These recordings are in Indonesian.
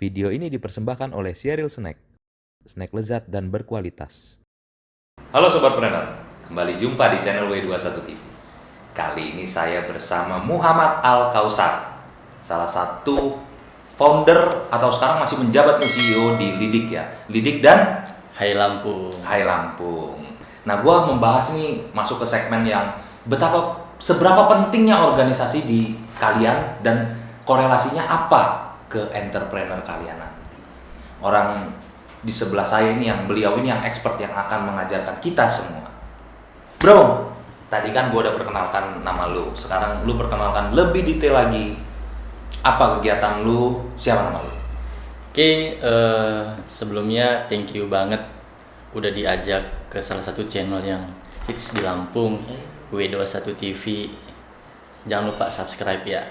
Video ini dipersembahkan oleh Sheryl Snack. Snack lezat dan berkualitas. Halo Sobat Planner, kembali jumpa di channel W21 TV. Kali ini saya bersama Muhammad Al-Kausar, salah satu founder atau sekarang masih menjabat CEO di Lidik ya. Lidik dan Hai Lampung. Hai Lampung. Nah, gua membahas nih masuk ke segmen yang seberapa pentingnya organisasi di kalian dan korelasinya apa ke entrepreneur kalian nanti. Orang di sebelah saya ini beliau ini yang expert yang akan mengajarkan kita semua. Bro, tadi kan gue udah perkenalkan nama lu. Sekarang lu perkenalkan lebih detail lagi. Apa kegiatan lu? Siapa nama lu? Oke, sebelumnya thank you banget udah diajak ke salah satu channel yang hits di Lampung, W21 TV. Jangan lupa subscribe ya.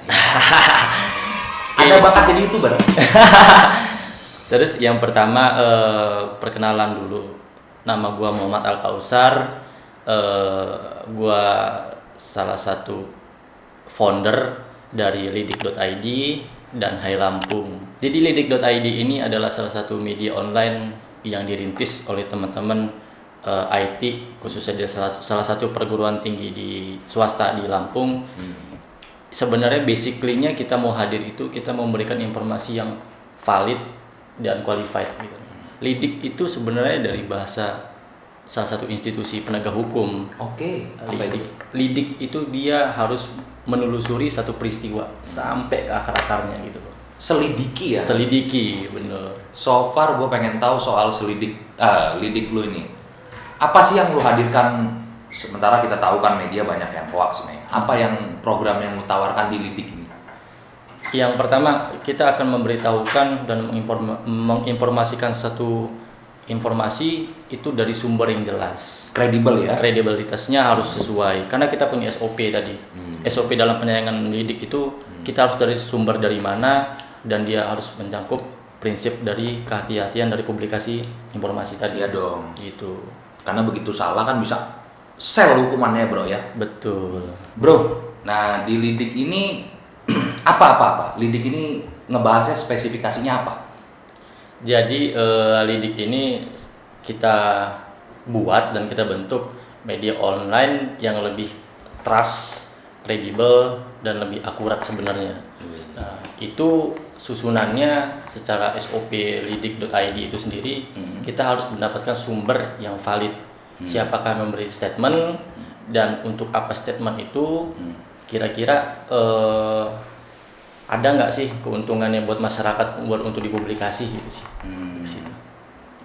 Ada bakat jadi YouTuber? Terus yang pertama perkenalan dulu. Nama gua Muhammad Al-Kausar. Gua salah satu founder dari lidik.id dan Hai Lampung. Jadi lidik.id ini adalah salah satu media online yang dirintis oleh teman-teman IT, khususnya di salah satu perguruan tinggi di swasta di Lampung. Sebenarnya basically-nya kita mau hadir itu kita mau memberikan informasi yang valid dan qualified gitu. Lidik itu sebenarnya dari bahasa salah satu institusi penegak hukum. Oke, apa itu? Lidik itu dia harus menelusuri satu peristiwa sampai ke akar-akarnya gitu loh. Selidiki ya? Selidiki, bener. So far gue pengen tahu soal lidik lu ini. Apa sih yang lu hadirkan? Sementara kita tahu kan media banyak yang hoax nih. Apa yang program yang lu tawarkan di lidik ini? Yang pertama, kita akan memberitahukan dan menginformasikan satu informasi itu dari sumber yang jelas. Kredibel ya? Kredibilitasnya harus sesuai. Karena kita punya SOP tadi. SOP dalam penyayangan lidik itu kita harus dari sumber dari mana dan dia harus mencakup prinsip dari kehati-hatian dari publikasi informasi tadi. Iya dong. Gitu. Karena begitu salah kan bisa sel hukumannya bro ya. Betul. Bro, nah di lidik ini apa? Lidik ini ngebahasnya spesifikasinya apa? Jadi lidik ini kita buat dan kita bentuk media online yang lebih trust, kredibel dan lebih akurat sebenarnya. Nah, itu susunannya secara SOP lidik.id itu sendiri kita harus mendapatkan sumber yang valid. Siapakah memberi statement dan untuk apa statement itu kira-kira ada nggak sih keuntungannya buat masyarakat buat untuk dipublikasi gitu sih.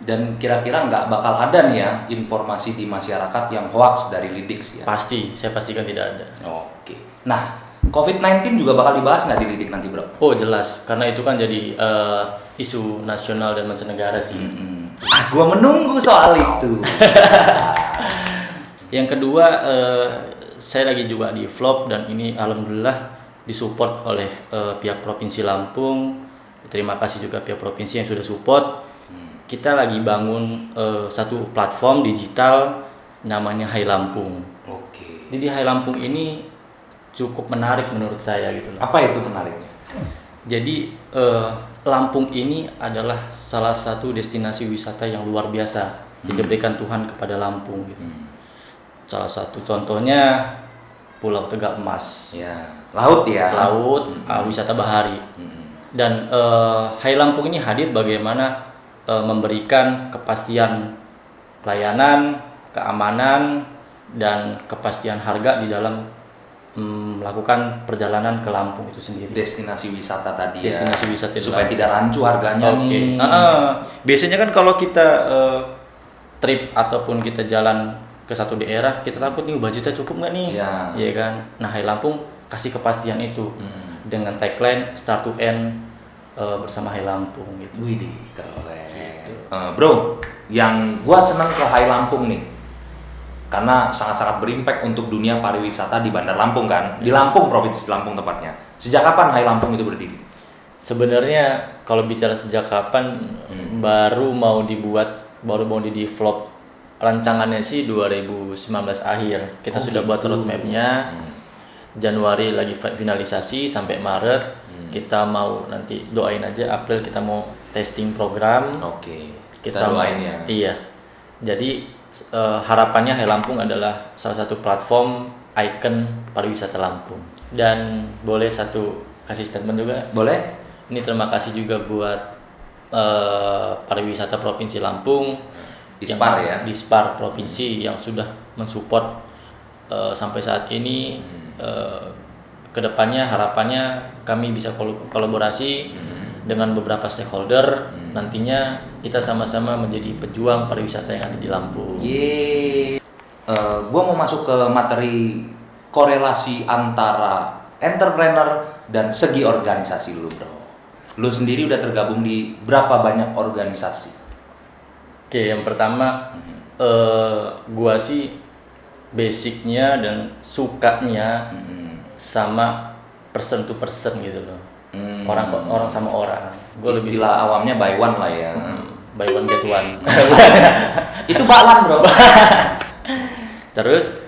Dan kira-kira nggak bakal ada nih ya informasi di masyarakat yang hoax dari lidik sih ya? Pasti, saya pastikan tidak ada. Oke. Nah, COVID-19 juga bakal dibahas nggak di lidik nanti bro? Oh jelas, karena itu kan jadi isu nasional dan mancanegara sih. Gua menunggu soal itu. Yang kedua, saya lagi juga di vlog dan ini alhamdulillah disupport oleh pihak Provinsi Lampung. Terima kasih juga pihak provinsi yang sudah support. Kita lagi bangun satu platform digital namanya Hai Lampung. Oke. Jadi Hai Lampung ini cukup menarik menurut saya gitu loh. Apa itu menariknya? Jadi Lampung ini adalah salah satu destinasi wisata yang luar biasa diberikan Tuhan kepada Lampung gitu. Salah satu contohnya Pulau Tegak Emas. Ya, laut ya. Laut, wisata bahari. Dan Hai Lampung ini hadir bagaimana memberikan kepastian pelayanan, keamanan dan kepastian harga di dalam melakukan perjalanan ke Lampung itu sendiri. Destinasi wisata tadi ya. Destinasi wisata supaya tidak rancu harganya nih. Biasanya kan kalau kita trip ataupun kita jalan ke satu daerah, kita takut nih budgetnya cukup nggak nih? Iya kan. Nah, Hai Lampung kasih kepastian itu dengan tagline start to end bersama Hai Lampung gitu. Widih, keren. Gitu. Bro, yang gua senang ke Hai Lampung nih. Karena sangat-sangat berimpact untuk dunia pariwisata di Bandar Lampung kan, di Lampung, Provinsi Lampung tepatnya. Sejak kapan Hai Lampung itu berdiri? Sebenarnya kalau bicara sejak kapan baru mau di develop rancangannya sih 2019 akhir. Kita sudah buat roadmap-nya. Januari lagi finalisasi sampai Maret Kita mau nanti doain aja April kita mau testing program. Oke. Kita doain ya. Iya. Jadi harapannya Hai Lampung adalah salah satu platform ikon pariwisata Lampung. Dan boleh satu kasih statement juga? Boleh? Ini terima kasih juga buat pariwisata Provinsi Lampung, Dispar ya. Dispar Provinsi yang sudah mensupport sampai saat ini. Kedepannya harapannya kami bisa kolaborasi dengan beberapa stakeholder. Nantinya kita sama-sama menjadi pejuang pariwisata yang ada di Lampung. Yeay. Gua mau masuk ke materi korelasi antara entrepreneur dan segi organisasi lu, bro. Lu sendiri udah tergabung di berapa banyak organisasi? Oke, yang pertama gua sih basicnya dan sukanya sama person to person gitu loh. Orang sama orang. Gua istilah awamnya by one lah ya. Buy one get one. Itu bakwan, bro. Terus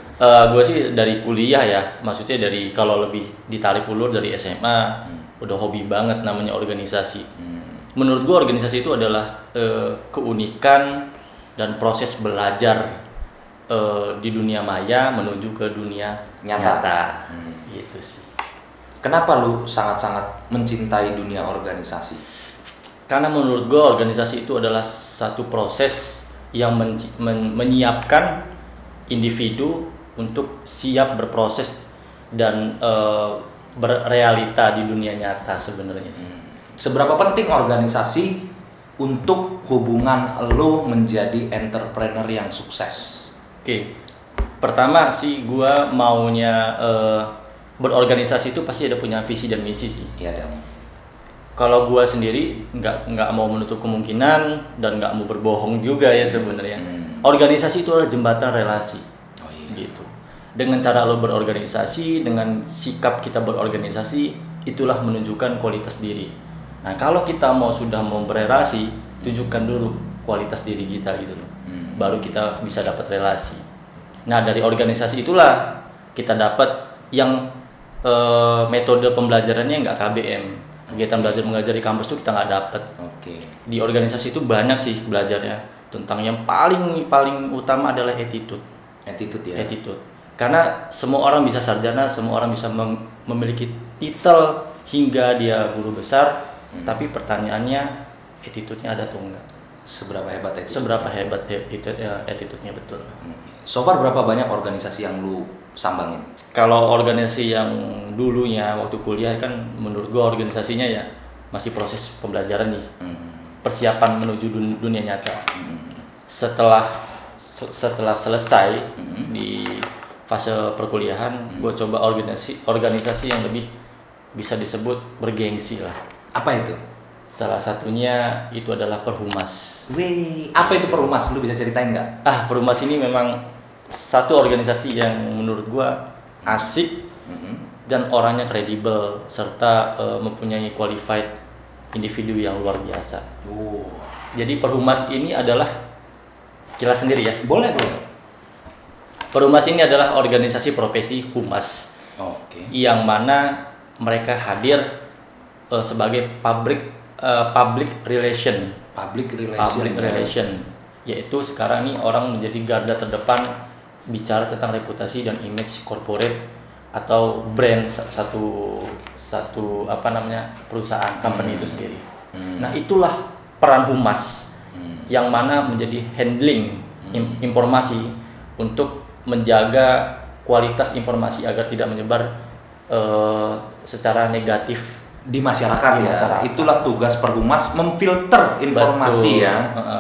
gue sih dari kuliah ya, maksudnya dari kalau lebih ditarik ulur dari SMA, udah hobi banget namanya organisasi. Menurut gue organisasi itu adalah keunikan dan proses belajar di dunia maya menuju ke dunia nyata. Gitu sih. Kenapa lu sangat-sangat mencintai dunia organisasi? Karena menurut gue organisasi itu adalah satu proses yang menyiapkan individu untuk siap berproses dan berrealita di dunia nyata sebenarnya. Seberapa penting organisasi untuk hubungan lo menjadi entrepreneur yang sukses? Oke, pertama sih gua maunya berorganisasi itu pasti ada punya visi dan misi sih. Iya dong. Kalau gua sendiri nggak mau menutup kemungkinan dan nggak mau berbohong juga ya sebenarnya. Organisasi itu adalah jembatan relasi. Oh, iya. Gitu. Dengan cara lo berorganisasi, dengan sikap kita berorganisasi, itulah menunjukkan kualitas diri. Nah, kalau kita sudah mau berrelasi, tunjukkan dulu kualitas diri kita gitu loh. Baru kita bisa dapat relasi. Nah, dari organisasi itulah kita dapat yang metode pembelajarannya nggak KBM. Kegiatan belajar mengajar di kampus itu kita nggak dapat. Oke. Di organisasi itu banyak sih belajarnya tentang yang paling utama adalah attitude. Attitude ya. Attitude. Karena semua orang bisa sarjana, semua orang bisa memiliki titel hingga dia guru besar, tapi pertanyaannya attitude-nya ada atau enggak? Seberapa hebat attitude? Seberapa hebat attitude-nya betul. So far berapa banyak organisasi yang lu sambangin? Kalau organisasi yang dulunya waktu kuliah kan menurut gua organisasinya ya masih proses pembelajaran nih. Persiapan menuju dunia nyata. Setelah selesai di fase perkuliahan, gue coba organisasi yang lebih bisa disebut bergengsi lah. Apa itu? Salah satunya itu adalah Perhumas. Wih, apa itu Perhumas? Lu bisa ceritain nggak? Perhumas ini memang satu organisasi yang menurut gue asik dan orangnya kredibel serta mempunyai qualified individu yang luar biasa. Jadi Perhumas ini adalah kilas sendiri ya. Boleh. Perhumas ini adalah organisasi profesi humas. Yang mana mereka hadir sebagai public relation. Public relation. Yaitu sekarang ini orang menjadi garda terdepan bicara tentang reputasi dan image corporate atau brand satu perusahaan company itu sendiri. Nah, itulah peran humas yang mana menjadi handling informasi untuk menjaga kualitas informasi agar tidak menyebar secara negatif di masyarakat ya. Itulah tugas Perhumas, memfilter informasi.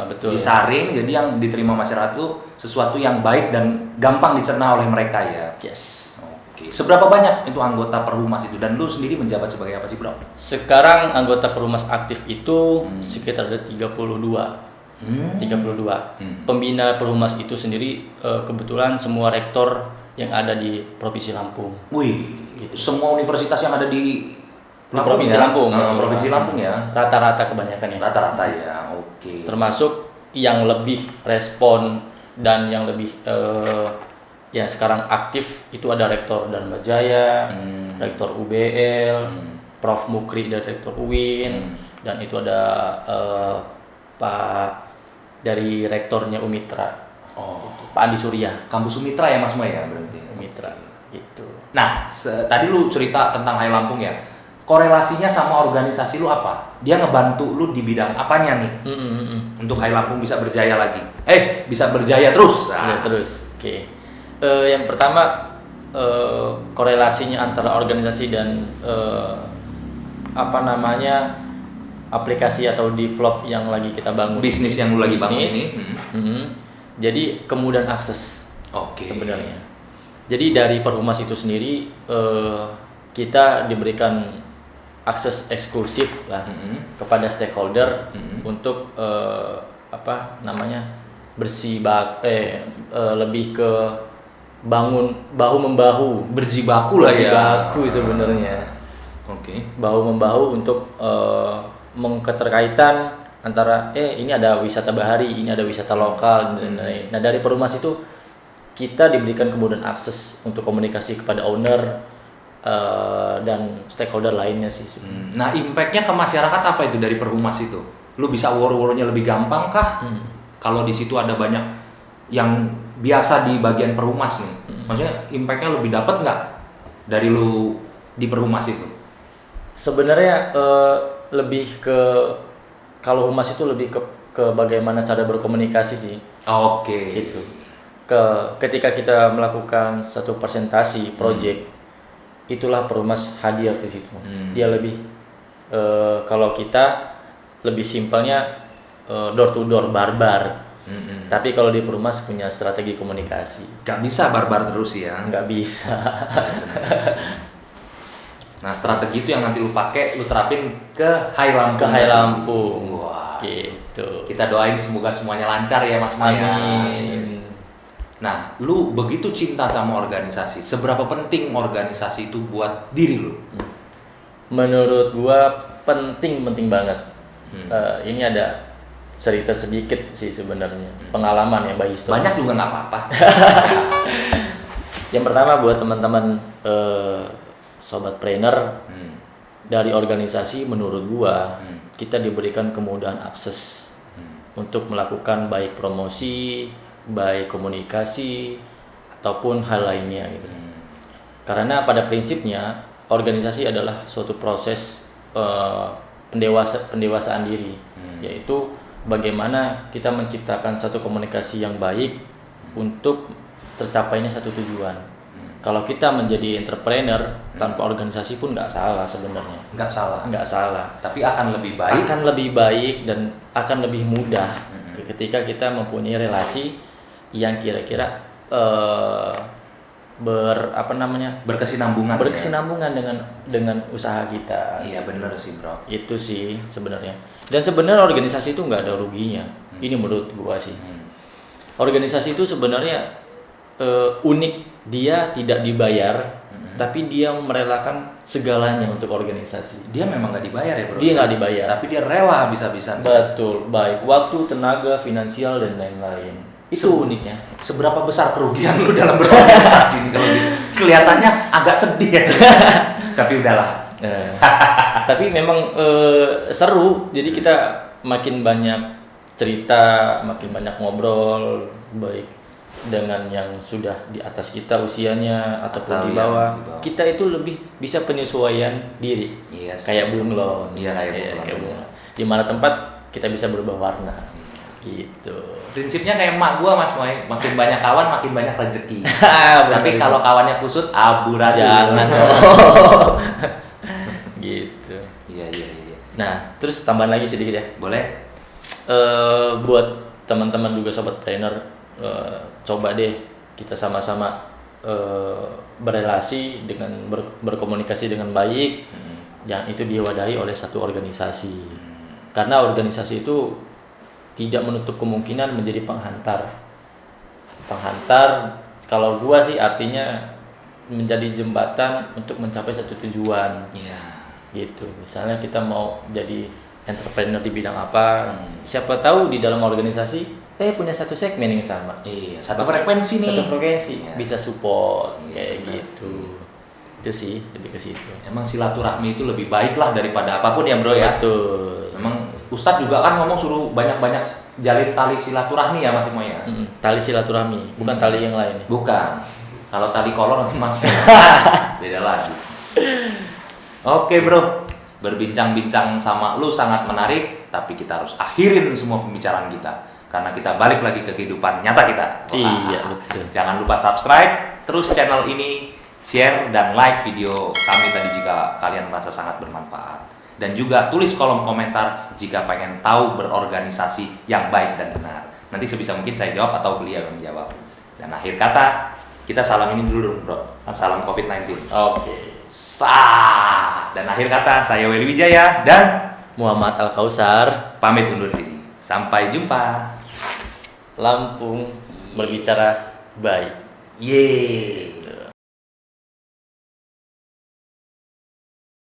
Betul. Disaring, jadi yang diterima masyarakat itu sesuatu yang baik dan gampang dicerna oleh mereka ya. Yes. Oke. Seberapa banyak itu anggota Perhumas itu, dan lu sendiri menjabat sebagai apa sih, bro? Sekarang anggota Perhumas aktif itu sekitar ada 32. Pembina Perhumas itu sendiri kebetulan semua rektor yang ada di Provinsi Lampung. Wih, gitu. Semua universitas yang ada di Provinsi Lampung. Provinsi Lampung ya. Rata-rata kebanyakan ya. Rata-rata ya, oke. Termasuk yang lebih respon dan yang lebih yang sekarang aktif itu ada Rektor Dharma Jaya, Rektor UBL, Prof Mukri dari Rektor UIN, dan itu ada Pak dari rektornya Umitra, Oh, Pak Andi Surya. kampus Sumitra ya Mas Moy ya berarti. Umitra gitu. Nah, tadi lu cerita tentang Hai Lampung ya. Korelasinya sama organisasi lu apa? Dia ngebantu lu di bidang apanya nih? Untuk Hai Lampung bisa berjaya lagi. Bisa berjaya terus. Ya, terus. Oke. Yang pertama korelasinya antara organisasi dan aplikasi atau develop yang lagi kita bangun. Bisnis yang lu lagi bangun ini. Jadi kemudahan akses Oke. sebenarnya. Jadi dari Perhumas itu sendiri kita diberikan akses eksklusif lah kepada stakeholder untuk lebih ke bangun bahu membahu, Berjibaku lah ya. berjibaku sebenarnya. Oke. Bahu membahu untuk keterkaitan antara ini ada wisata bahari, ini ada wisata lokal dan lain-lain. Nah, dari Perhumas itu kita diberikan kemudahan akses untuk komunikasi kepada owner dan stakeholder lainnya sih. Nah, impact-nya ke masyarakat apa itu dari Perhumas itu? Lu bisa war-warnya lebih gampang kah? Kalau di situ ada banyak yang biasa di bagian Perhumas nih. Maksudnya impact-nya lebih dapat nggak dari lu di Perhumas itu? Sebenarnya lebih ke kalau humas itu lebih ke bagaimana cara berkomunikasi sih. Oke. Gitu. Ketika kita melakukan satu presentasi project, itulah Perhumas hadir di situ. Dia lebih kalau kita lebih simpelnya door to door barbar. Tapi kalau di Perhumas punya strategi komunikasi. Gak bisa barbar terus ya. Nggak bisa. Nah, strategi itu yang nanti lu pakai, lu terapin ke Hai Lampung. Ke Hai Lampung. Wah. Gitu. Kita doain semoga semuanya lancar ya Mas Maya. Amin. Nah, lu begitu cinta sama organisasi, seberapa penting organisasi itu buat diri lu? Menurut gua penting banget. Ini ada cerita sedikit sih sebenarnya, pengalaman ya Mbak Histo. Banyak juga nggak apa-apa. Yang pertama buat teman-teman sobat trainer dari organisasi, menurut gua kita diberikan kemudahan akses untuk melakukan baik promosi, baik komunikasi ataupun hal lainnya gitu. Karena pada prinsipnya organisasi adalah suatu proses pendewasaan diri, yaitu bagaimana kita menciptakan satu komunikasi yang baik untuk tercapainya satu tujuan. Kalau kita menjadi entrepreneur tanpa organisasi pun nggak salah sebenarnya. Nggak salah. Tapi akan lebih baik. Akan lebih baik dan akan lebih mudah ketika kita mempunyai relasi yang kira-kira berkesinambungan. Berkesinambungan dengan usaha kita. Iya benar sih bro. Itu sih sebenarnya. Dan sebenarnya organisasi itu nggak ada ruginya. Ini menurut gua sih. Organisasi itu sebenarnya unik, dia tidak dibayar, tapi dia merelakan segalanya untuk organisasi. Dia memang nggak dibayar ya bro. Dia nggak dibayar. Tapi dia rela bisa-bisa. Betul, baik waktu, tenaga, finansial dan lain-lain. Itu uniknya. Seberapa besar kerugian lu dalam berorganisasi ini kalau gitu? Kelihatannya agak sedih ya. Tapi udahlah. Tapi memang seru. Jadi kita makin banyak cerita, makin banyak ngobrol, baik dengan yang sudah di atas kita usianya ataupun di bawah. Kita itu lebih bisa penyesuaian diri. Yes. Kayak bunglon. Iya, kayak bunglon. Di mana tempat kita bisa berubah warna. Gitu. Prinsipnya kayak emak gua Mas Moy, makin banyak kawan makin banyak rezeki. Tapi kalau kawannya kusut amburadul. Jangan. Gitu. Iya. Nah, terus tambahan lagi sedikit ya. Boleh? Buat teman-teman juga sobat trainer, coba deh kita sama-sama berelasi dengan berkomunikasi dengan baik, yang itu diwadahi oleh satu organisasi. Karena organisasi itu tidak menutup kemungkinan menjadi penghantar. Kalau gua sih artinya menjadi jembatan untuk mencapai satu tujuan. Iya. Gitu. Misalnya kita mau jadi entrepreneur di bidang apa, siapa tahu di dalam organisasi punya satu segmen yang sama. Iya, satu frekuensi nih. Satu frekuensi Iya. bisa support Iya, kayak benar gitu. Itu sih lebih ke situ. Emang silaturahmi itu lebih baik lah daripada apapun ya bro ya. Betul. Memang Ustadz juga kan ngomong suruh banyak-banyak jalin tali silaturahmi ya Mas Imo ya. Tali silaturahmi, bukan tali yang lain. Bukan. Kalau tali kolor nanti Mas beda lagi. Oke bro, berbincang-bincang sama lu sangat menarik, tapi kita harus akhirin semua pembicaraan kita karena kita balik lagi ke kehidupan nyata kita. Iya, betul. Jangan lupa subscribe terus channel ini, share dan like video kami tadi jika kalian merasa sangat bermanfaat. Dan juga tulis kolom komentar jika pengen tahu berorganisasi yang baik dan benar. Nanti sebisa mungkin saya jawab atau beliau yang menjawab. Dan akhir kata, kita salam ini dulu dong bro. Salam COVID-19. Oke. Dan akhir kata, saya Weli Wijaya dan Muhammad Al-Kausar, pamit undur diri. Sampai jumpa. Lampung berbicara baik. Yeay.